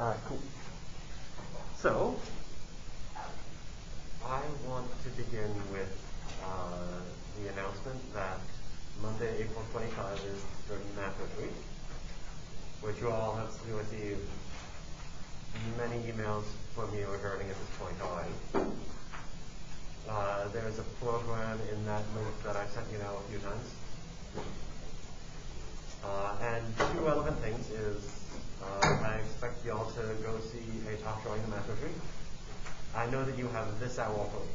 Cool. So, I want to begin with the announcement that Monday, April 25 is during Math Retreat, which you all have received many emails from me regarding at this point already. There's a program in that link that I've sent you now a few times. And two relevant things is I expect you all to go see a talk drawing in the Math Retreat. I know that you have this hour free.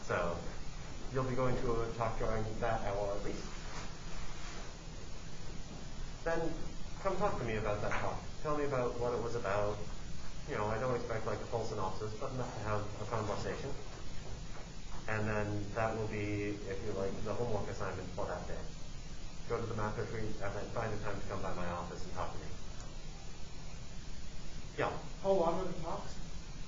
So you'll be going to a talk drawing that hour at least. Then come talk to me about that talk. Tell me about what it was about. You know, I don't expect like a full synopsis, but enough to have a conversation. And then that will be, if you like, the homework assignment for that day. Go to the Math Retreat and then find a time to come by my office and talk to me. Yeah. How long are the talks?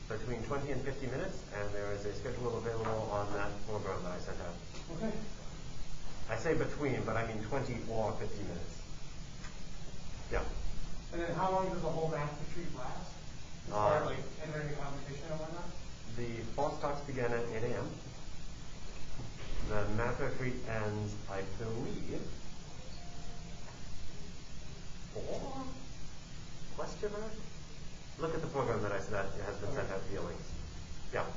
Between 20 and 50 minutes, and there is a schedule available on that program that I sent out. Okay. I say between, but I mean 20 or 50 minutes. Yeah. And then how long does the whole Math Retreat last? As far as like entering the competition and whatnot? The false talks begin at 8 a.m. The Math Retreat ends, I believe, 4? Question mark? Look at the program that I said that has been sent out via links. Yeah.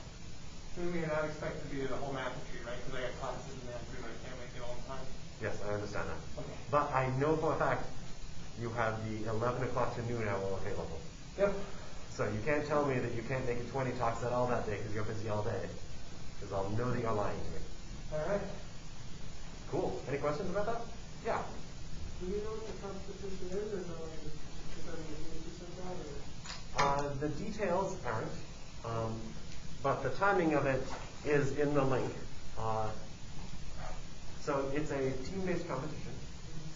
So we are not expected to be the whole Math Retreat, right? Because I got classes in Math Retreat, I can't make it all the time. Yes, I understand that. Okay. But I know for a fact you have the 11 o'clock to noon hour available. Yep. So you can't tell me that you can't make it 20 talks at all that day because you're busy all day. Because I'll know that you're lying to me. All right. Cool. Any questions about that? Yeah. Do you know what the competition is, or no? Is that anything you The details aren't, but the timing of it is in the link. So it's a team-based competition.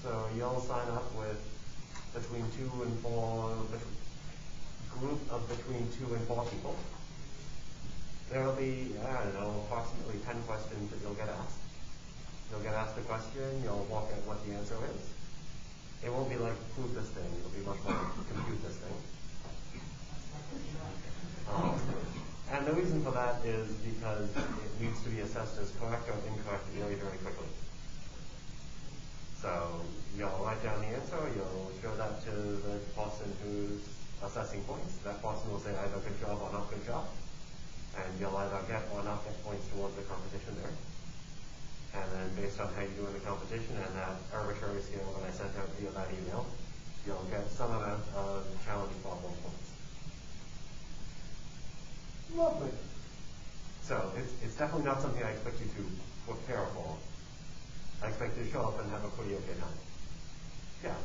So you'll sign up with between 2 and 4, group of between 2 and 4 people. There will be, I don't know, approximately 10 questions that you'll get asked. You'll get asked a question, you'll walk out what the answer is. It won't be like, prove this thing, it'll be much more like, compute this thing. And the reason for that is because it needs to be assessed as correct or incorrect very, very quickly. So you'll write down the answer, you'll show that to the person who's assessing points. That person will say either good job or not good job. And you'll either get or not get points towards the competition there. And then based on how you do in the competition and that arbitrary scale that I sent out via that email, you'll get some amount of challenge problem points. Lovely. So it's definitely not something I expect you to prepare for. I expect you to show up and have a pretty okay time. Yeah.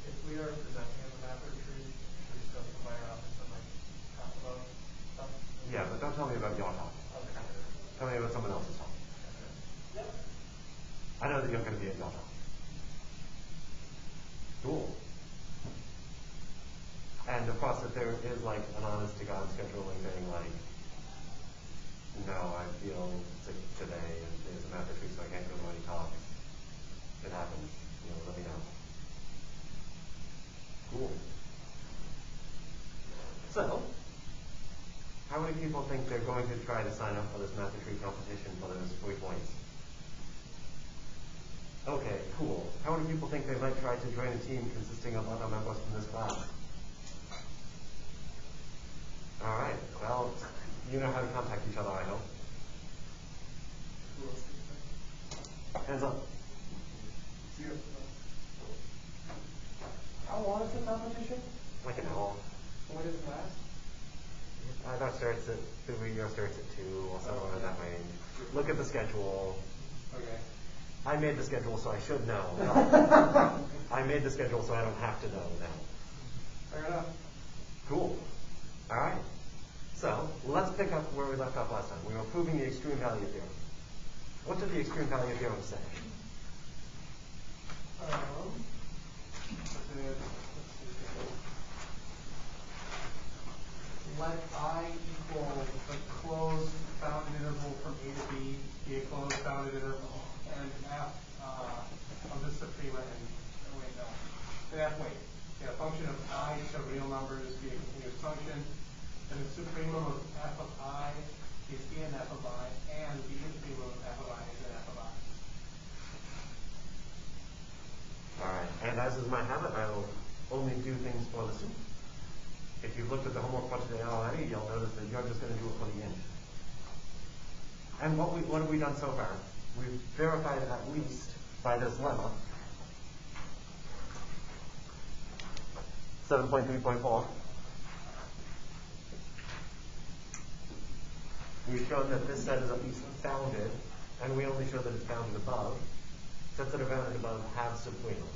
If we are presenting at the Math Retreat, should we still come by your office and like talk about stuff? Yeah, but don't tell me about your talk. Okay. Tell me about someone else's talk. Yep. I know that you're going to be at your talk. Cool. And of course, if there is like an honest to God scheduling thing, like, no, I feel sick today and there's a Math Retreat, so I can't go to any talks. It happens. You know, let me know. Cool. So, how many people think they're going to try to sign up for this Math Retreat competition for those 3 points? Okay, cool. How many people think they might try to join a team consisting of other members from this class? All right. Well, you know how to contact each other, I hope. Hands up. How long is the competition? Like an hour. When does it last? Either starts at 3 or starts at 2 or somewhere in that range. Look at the schedule. Okay. I made the schedule, so I should know. I made the schedule, so I don't have to know now. Fair enough. Cool. All right. So let's pick up where we left off last time. We were proving the extreme value theorem. What did the extreme value theorem say? Let I equal the closed bounded interval from A to B be a closed bounded interval, and f of the suprema and wait no, and f wait a function of I to real numbers be a continuous function, then the supremum of f of I is in f of I, and the infimum of f of I is in f of I. Alright, and as is my habit, I will only do things for the soup. If you've looked at the homework for today already, you'll notice that you're just going to do it for the int. And what have we done so far? We've verified at least by this lemma 7.3.4. We've shown that this set is at least bounded, and we only show that it's bounded above. Sets that are bounded above have subplenum.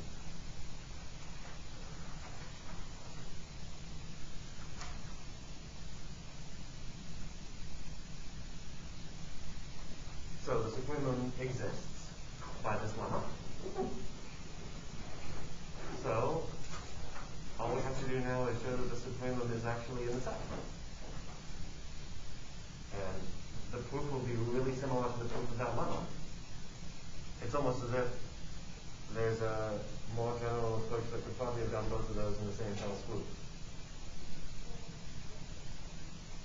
So the subplenum exists by this lemma. So all we have to do now is show that the subplenum is actually in the set. And the proof will be really similar to the proof of that lemma. It's almost as if there's a more general approach that could probably have done both of those in the same fell swoop.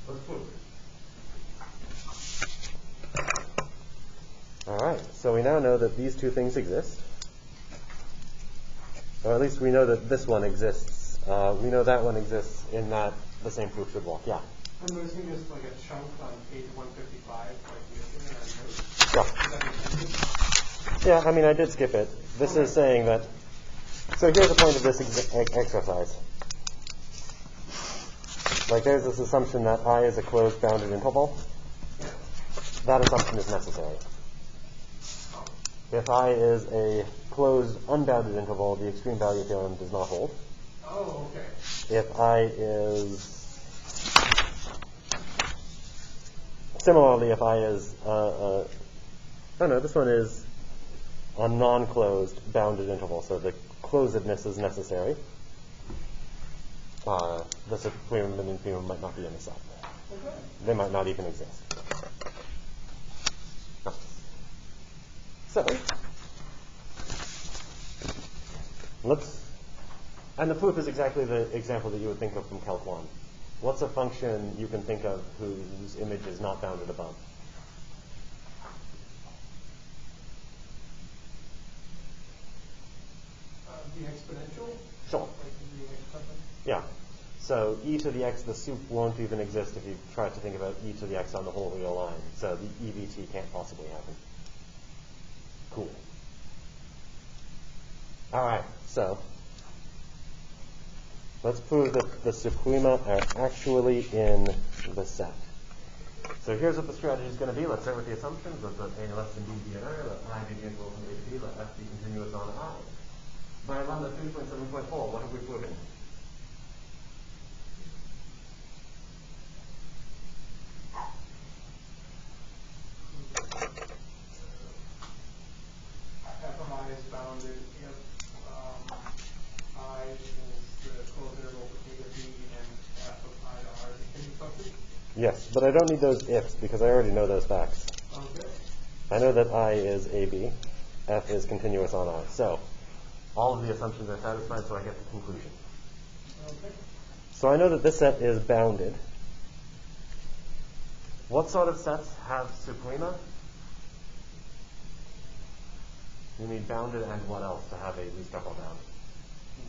Let's prove. Alright, so we now know that these two things exist. Or at least we know that this one exists. We know that one exists in that the same proof should walk. Yeah? I'm missing just like a chunk on page 155, like the Yeah, I mean, I did skip it. This is saying that, so here's the point of this exercise. Like there's this assumption that I is a closed bounded interval. That assumption is necessary. If I is a closed unbounded interval, the extreme value theorem does not hold. Oh, okay. If I is, similarly, if I is, oh no, this one is a non-closed bounded interval, so the closedness is necessary. The supremum and infimum might not be in the set. Okay. They might not even exist. So, and the proof is exactly the example that you would think of from Calc 1. What's a function you can think of whose image is not bounded above? The exponential? Sure. Like the something? Yeah. So e to the x, the soup won't even exist if you try to think about e to the x on the whole real line. So the EVT can't possibly happen. Cool. All right. So let's prove that the suprema are actually in the set. So here's what the strategy is going to be. Let's start with the assumptions. Let A less than B be an I. Let I be equal from A to B. Let F be continuous on I. By lambda 3.7.4, what have we proven? F of I is bounded if I is the closed interval between A to B and F of I to R is a continuous function. Yes, but I don't need those ifs because I already know those facts. Okay. I know that I is AB, F is continuous on I. So all of the assumptions are satisfied, so I get the conclusion. Okay. So I know that this set is bounded. What sort of sets have suprema? You need bounded and what else to have a least upper bound?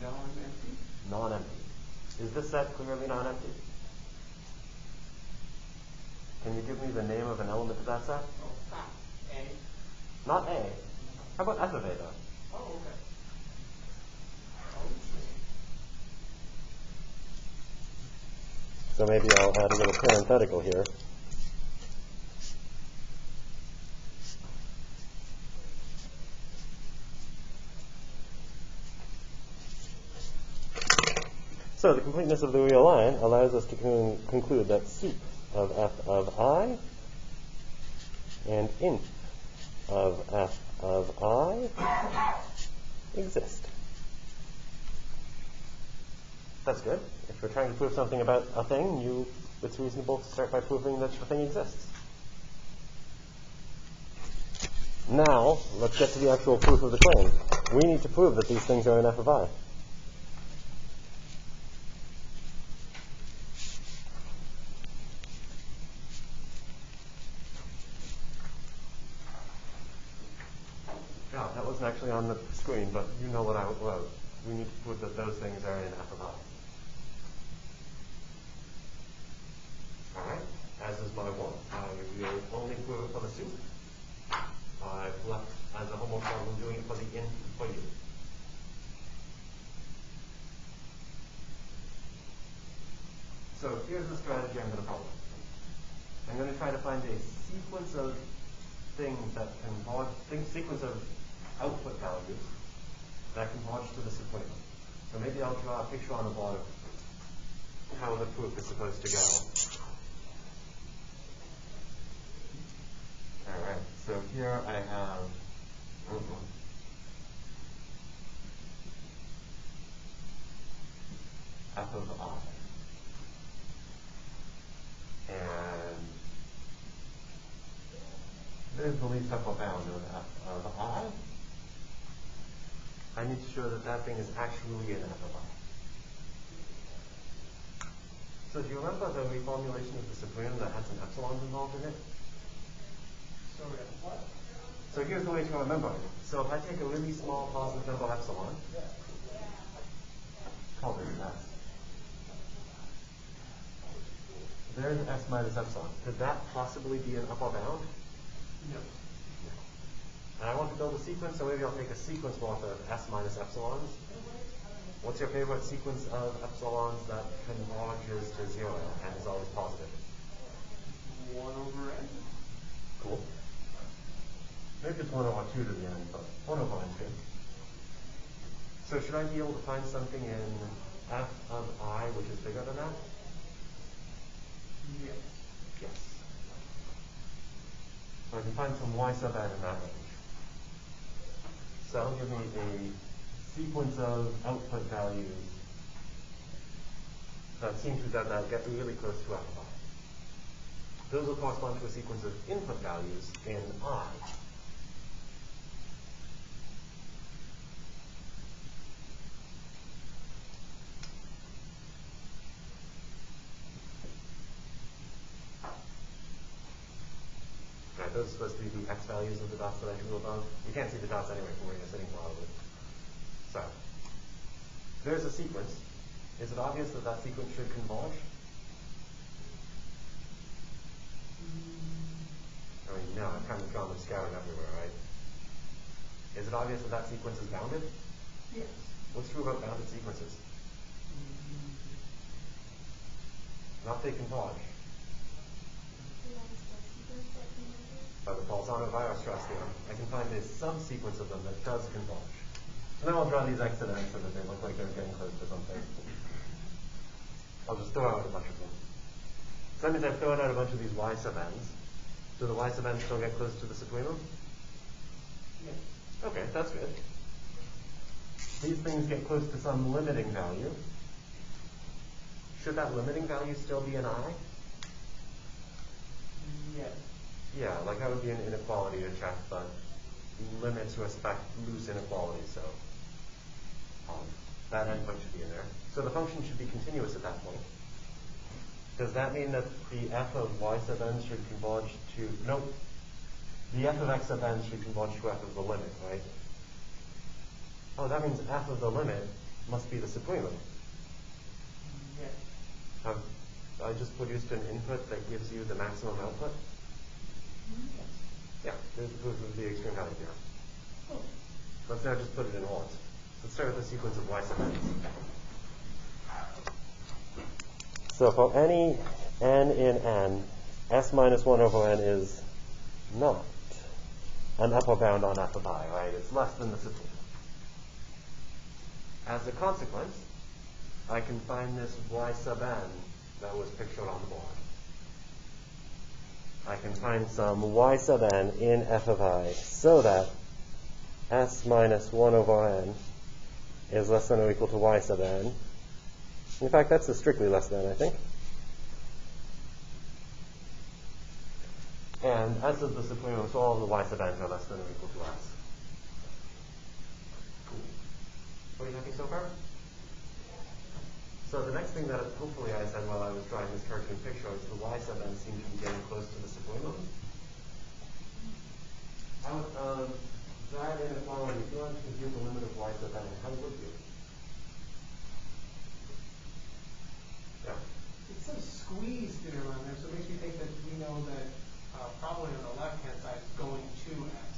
Non-empty? Non-empty. Is this set clearly non-empty? Can you give me the name of an element of that set? Oh, A. Not A. How about F of A though? Oh, okay. So maybe I'll add a little parenthetical here. So the completeness of the real line allows us to conclude that sup of f of I and inf of f of I exist. That's good. If you're trying to prove something about a thing, it's reasonable to start by proving that the thing exists. Now, let's get to the actual proof of the claim. We need to prove that these things are in f of I. well, we need to prove that those things are in f of I. Alright, as is my one. I will only prove it for the soup. I've left as a homework problem doing it for the in for you. So here's the strategy I'm going to follow. I'm going to try to find a sequence of things that converge, sequence of output values that converge to the supremum. So maybe I'll draw a picture on the board of how the proof is supposed to go. Alright, so here I have f of I. And there's the least upper bound of f of I. I need to show that that thing is actually an f of I. So do you remember the reformulation of the supremum that had some epsilons involved in it? So we have what? So here's the way to remember it. So if I take a really small positive number epsilon, call this s. There's s minus epsilon. Could that possibly be an upper bound? No. And I want to build a sequence, so maybe I'll take a sequence worth of s minus epsilons. What's your favorite sequence of epsilons that converges to 0 and is always positive? 1 over n. Cool. Maybe it's 1 over 2 to the end, but 1 over n is good. So should I be able to find something in f of I which is bigger than that? Yes. Yes. So I can find some y sub n in that range. So that'll give me a sequence of output values that seem to that get really close to f of I. Those will correspond to a sequence of input values in I. Right, those are supposed to be the x values of the dots that I drew above. You can't see the dots anyway from where you're sitting probably. So, there's a sequence. Is it obvious that that sequence should converge? I mean, no, I've kind of drawn them scattered everywhere, right? Is it obvious that that sequence is bounded? Yes. What's true about bounded sequences? Not they converge. By the Bolzano-Virus stress theorem, I can find a subsequence of them that does converge. So now I'll draw these accidents so that they look like they're getting close to something. I'll just throw out a bunch of them. So that means I've thrown out a bunch of these y sub n's. Do the y sub n's still get close to the supremum? Yes. Okay, that's good. These things get close to some limiting value. Should that limiting value still be an I? Yes. Yeah, like that would be an inequality to check, but limits respect loose inequality, so that endpoint should be in there. So the function should be continuous at that point. Does that mean that the f of y sub n should converge to, nope, the f of x sub n should converge to f of the limit, right? Oh, that means f of the limit must be the supremum. Yes. Have I just produced an input that gives you the maximum output? Yes. Yeah, there's the proof of the extreme value theorem. Oh. Let's now just put it in horns. Let's start with the sequence of y sub n. So for any n in n, s minus 1 over n is not an upper bound on f of I, right? It's less than the supremum. As a consequence, I can find this y sub n that was pictured on the board. I can find some y sub n in f of I so that s minus 1 over n is less than or equal to y sub n. In fact, that's a strictly less than, I think. And s is the supremum, so all the y sub n's are less than or equal to s. Cool. Are you happy so far? So the next thing that hopefully I said while I was drawing this cartoon picture is the y sub n seems to be getting close to the supremum. Out of that inequality, if you want to compute the limit of y sub n, how would you? Yeah. It says squeeze theorem on there, so it makes me think that we know that probably on the left-hand side it's going to s.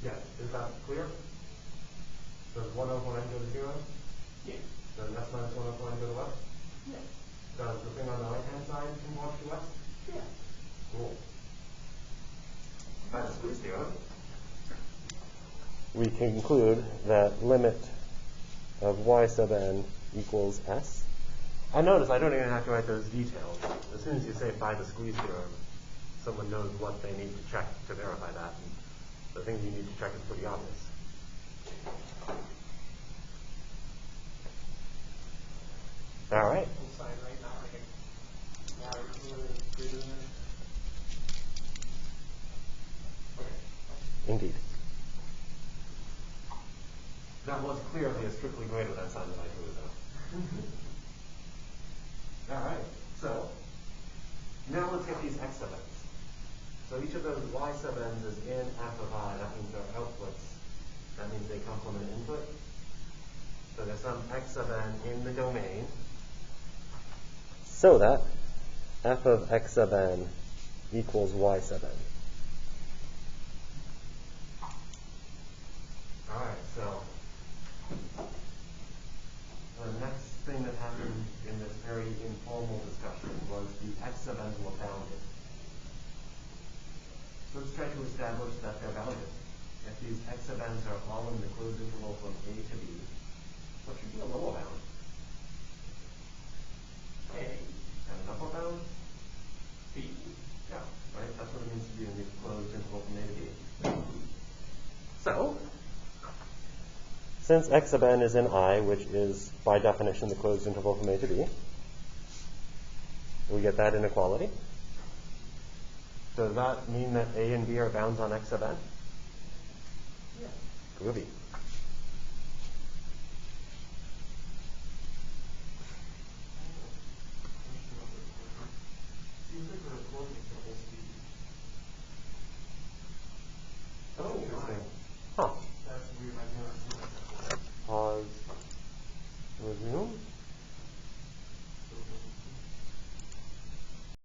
Yes. Is that clear? Does 1 over n go to 0? Yeah. Does s minus 1 over n go to s? Yeah. Does the thing on the right-hand side converge to s? Yeah. Cool. By the squeeze theorem, we conclude that limit of y sub n equals s. I notice I don't even have to write those details. As soon as you say by the squeeze theorem, someone knows what they need to check to verify that. And the thing you need to check is pretty obvious. All right. Full sign, right? Not like a large greater than. Okay. Indeed. That was clearly a strictly greater than sign that I drew though. All right. So now let's get these x sub n's. So each of those y sub n's is in f of I. That means they're outputs. That means they come from an input. So there's some x sub n in the domain. So that f of x sub n equals y sub n. All right, so the next thing that happened in this very informal discussion was the x sub n's were bounded. So let's try to establish that they're bounded. If these x sub n's are all in the closed interval from a to b, what should be a lower bound? A. And an upper bound? B. Yeah, right? That's what it means to be in the closed interval from a to b. So, since x sub n is in I, which is by definition the closed interval from a to b, we get that inequality. Does that mean that a and b are bounds on x sub n? Yeah. Groovy.